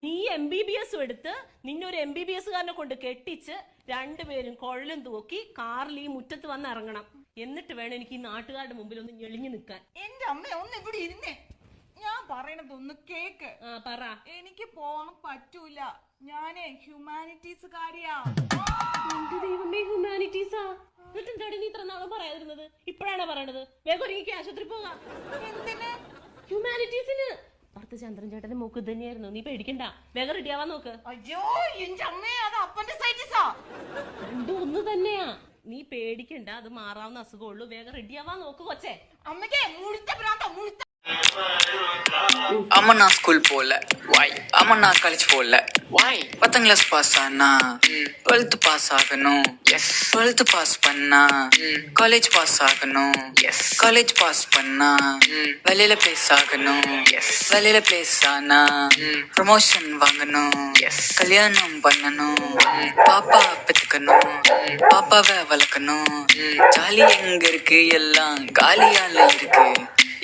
നീ MBBS എടുത്ത് നിന്നൊരു MBBS കാരനെ കൊണ്ട് കെട്ടിച്ച് രണ്ടുപേരും കൊള്ളും തൂക്കി കാറിൽ ഈ മുറ്റത്ത് വന്ന് ഇറങ്ങണം. എന്നിട്ട് വേണം എനിക്ക് ഈ നാട്ടുകാരുടെ മുമ്പിൽ ഒന്ന് ഞെളിഞ്ഞു നിൽക്കാൻ. എന്റെ അമ്മ ഒന്ന് ഇവിടെ ഇരുന്നേ, ഞാൻ പറയണത് ഒന്ന് കേക്ക്. പറ. എനിക്ക് പോകാൻ പറ്റൂല, ഞാനേ ഹ്യൂമാനിറ്റീസ് കാര്യാ. എന്റെ ദൈവമേ, ഹ്യൂമാനിറ്റീസാ? എന്നിട്ട് എന്താടി നീ ഇത്ര നാളും പറയാതിരുന്നത്? ഇപ്പഴാണ് പറയണത്. വേഗം ഒരുങ്ങി ആശുപത്രി പോകാം. എന്തിന്? ഹ്യൂമാനിറ്റീസിന്. ഭർത്ത ചന്ദ്രൻ ചേട്ടന്റെ മൂക്ക് തന്നെയായിരുന്നു. നീ പേടിക്കണ്ട, വേഗം റെഡിയാവാൻ നോക്ക്. അയ്യോ എന്റെ അമ്മേ, അത് അപ്പൻഡിസൈറ്റിസാ. രണ്ടും ഒന്ന് തന്നെയാ. നീ പേടിക്കണ്ട, അത് മാറാവുന്ന അസുഖമുള്ളൂ. വേഗം റെഡിയാവാൻ നോക്ക് കൊച്ചേ. അമ്മയ്ക്ക് മുഴുത്ത ഭ്രാന്ത, മുഴുത്ത. அம்மா நான் ஸ்கூல் போகல. வாய். அம்மா நான் காலேஜ் போகல. வாய். 10th கிளாஸ் பாஸ் ஆனா 12th பாஸ் ஆகணும். எஸ். 12th பாஸ் பண்ணா காலேஜ் பாஸ் ஆகணும். எஸ். காலேஜ் பாஸ் பண்ணா வெளியில பிளேஸ் ஆகணும். எஸ். வெளியில பிளேஸ் ஆனா ப்ரமோஷன் வாங்கணும். எஸ். கல்யாணம் பண்ணணும். பாப்பா பெத்துக்கணும். பாப்பாவை வளர்க்கணும். ஜாலி எங்க இருக்கு, எல்லாம் காலியால இருக்கு.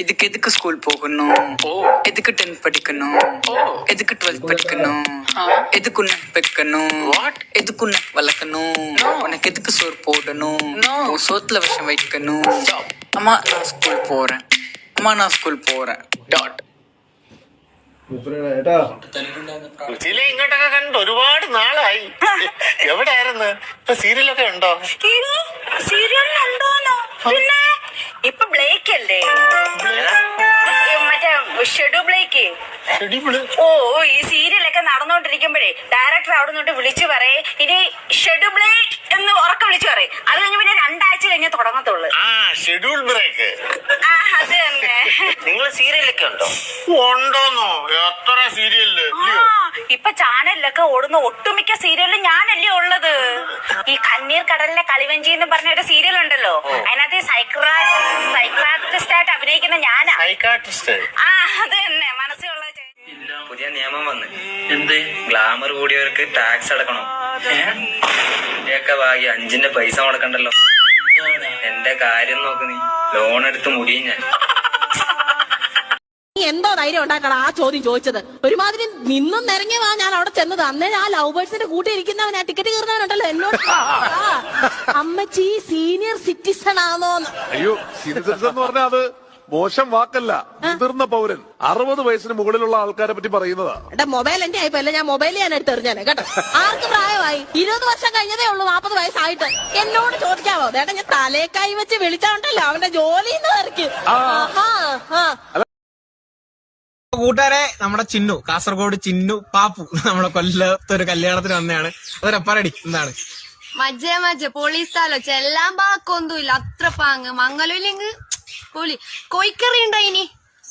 இதுக்கு எதுக்கு ஸ்கூல் போகணும், எதுக்கு 10th படிக்கணும், எதுக்கு 12th படிக்கணும், எதுக்கு உன்னை பெக்கணும், எதுக்கு உன்னை வளர்க்கணும், உனக்கு எதுக்கு சோறு போடணும், சோத்துல விஷம் வைக்கணும். அம்மா நான் ஸ்கூல் போறேன், அம்மா நான் ஸ்கூல் പോறேൻ. ഇങ്ങോട്ടൊക്കെ കണ്ട് ഒരുപാട് നാളായി. എവിടെയായിരുന്നു? ഇപ്പൊ സീരിയലൊക്കെ ഉണ്ടോ? സീരിയലുണ്ടോന്നോ? പിന്നെ ഇപ്പൊ ബ്ലേക്ക് അല്ലേ, മറ്റേ ഷെഡ്യൂ ബ്ലേക്ക്. ഓ, ഈ സീരിയലൊക്കെ നടന്നുകൊണ്ടിരിക്കുമ്പോഴേ ഡയറക്ടർ അവിടെ നിന്നിട്ട് വിളിച്ചു പറയേ, ഇനി ഷെഡ്യൂ ബ്ലേക്ക് എന്ന് ഉറക്കം വിളിച്ചു പറയും. അത് കഴിഞ്ഞ് പിന്നെ 2 ആഴ്ച കഴിഞ്ഞേ തുടങ്ങത്തുള്ളൂ. Schedule break. അത് തന്നെ. നിങ്ങൾ സീരിയലൊക്കെ ഉണ്ടോ? ഉണ്ടോന്നോ? എത്ര സീരിയല് ഇപ്പൊ ചാനലിലൊക്കെ ഓടുന്ന ഒട്ടുമിക്ക സീരിയലിലും ഞാനല്ലേ ഉള്ളത്. ഈ കണ്ണീർ കടലിലെ കളിവഞ്ചി എന്ന് പറഞ്ഞ ഒരു സീരിയൽ ഉണ്ടല്ലോ, അതിനകത്ത് സൈക്രാറ്റിസ്റ്റ് ആയിട്ട് അഭിനയിക്കുന്ന ഞാനാ. സൈക്കാട്രിസ്റ്റ്? അത് തന്നെ. മനസ്സിലുള്ള പുതിയ നിയമം വന്ന് എന്ത് ഗ്ലാമർ കൂടിയവർക്ക് ടാക്സ് അടക്കണം. ഇന്ത്യയൊക്കെ ഭാഗ്യ 5ന്റെ പൈസ മുടക്കണ്ടല്ലോ. എന്റെ കാര്യം നോക്ക് നീ. ലോൺ എടുത്ത് മുടിയും ഞാൻ. നീ എന്തോ ധൈര്യം ഉണ്ടാക്കണം ആ ചോദ്യം ചോദിച്ചത്? ഒരുമാതിരി നിന്നും നിറങ്ങിയവാ ഞാൻ അവിടെ ചെന്നത്. അന്നേ ആ ലവ് ബേഴ്സിന്റെ കൂട്ടിയിരിക്കുന്നവൻ, ആ ടിക്കറ്റ് കീറുന്നവനുണ്ടല്ലോ, എന്നോട് അമ്മച്ചി സീനിയർ സിറ്റിസൺ ആണോന്ന്. അയ്യോ, സീനിയർ സിറ്റിസൺ എന്ന് പറഞ്ഞാൽ അത് മോശം വാക്കല്ല. മുതിർന്ന പൗരൻ, 60 വയസ്സിന് മുകളിലുള്ള ആൾക്കാരെ പറ്റി പറയുന്നതാ. എന്റെ മൊബൈൽ എന്റെ ആയിപ്പോ ഞാൻ മൊബൈൽ ഞാൻ എടുത്തെറിഞ്ഞാനെ കേട്ടോ. ആർക്ക് പ്രായമായി? 20 വർഷം കഴിഞ്ഞതേ ഉള്ളൂ 40 വയസ്സായിട്ട്. എന്നോട് ചോദിക്കാവോ? ചേട്ടാ ഞാൻ തലേ കൈ വെച്ച് വിളിച്ചാണ്ടല്ലോ അവന്റെ ജോലിന്ന് തിരക്ക്. കൂട്ടുകാരെ, നമ്മുടെ ചിന്നു, കാസർഗോഡ് ചിന്നു പാപ്പു നമ്മളെ കൊല്ലത്തൊരു കല്യാണത്തിന് വന്നതാണ്. അതൊരപ്പറടി എന്താണ്? മജ്ജ പൊളിസ്ഥാലോ ചെല്ലാൻ പാക്കൊന്നുമില്ല, അത്ര പാങ്ങ്. മംഗലൂരിലെങ്ക് പൊളി കോഴിക്കറി ഉണ്ടായിനി,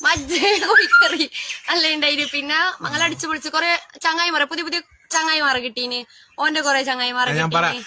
മജ്ജ കോഴിക്കറി നല്ല ഉണ്ടായിന്. പിന്നെ മംഗലടിച്ചു പൊളിച്ച് കൊറേ ചങ്ങായിമാരെ, പുതിയ ചങ്ങായിമാരെ കിട്ടീന്. ഓന്റെ കൊറേ ചങ്ങായിമാരെ കിട്ടീന്.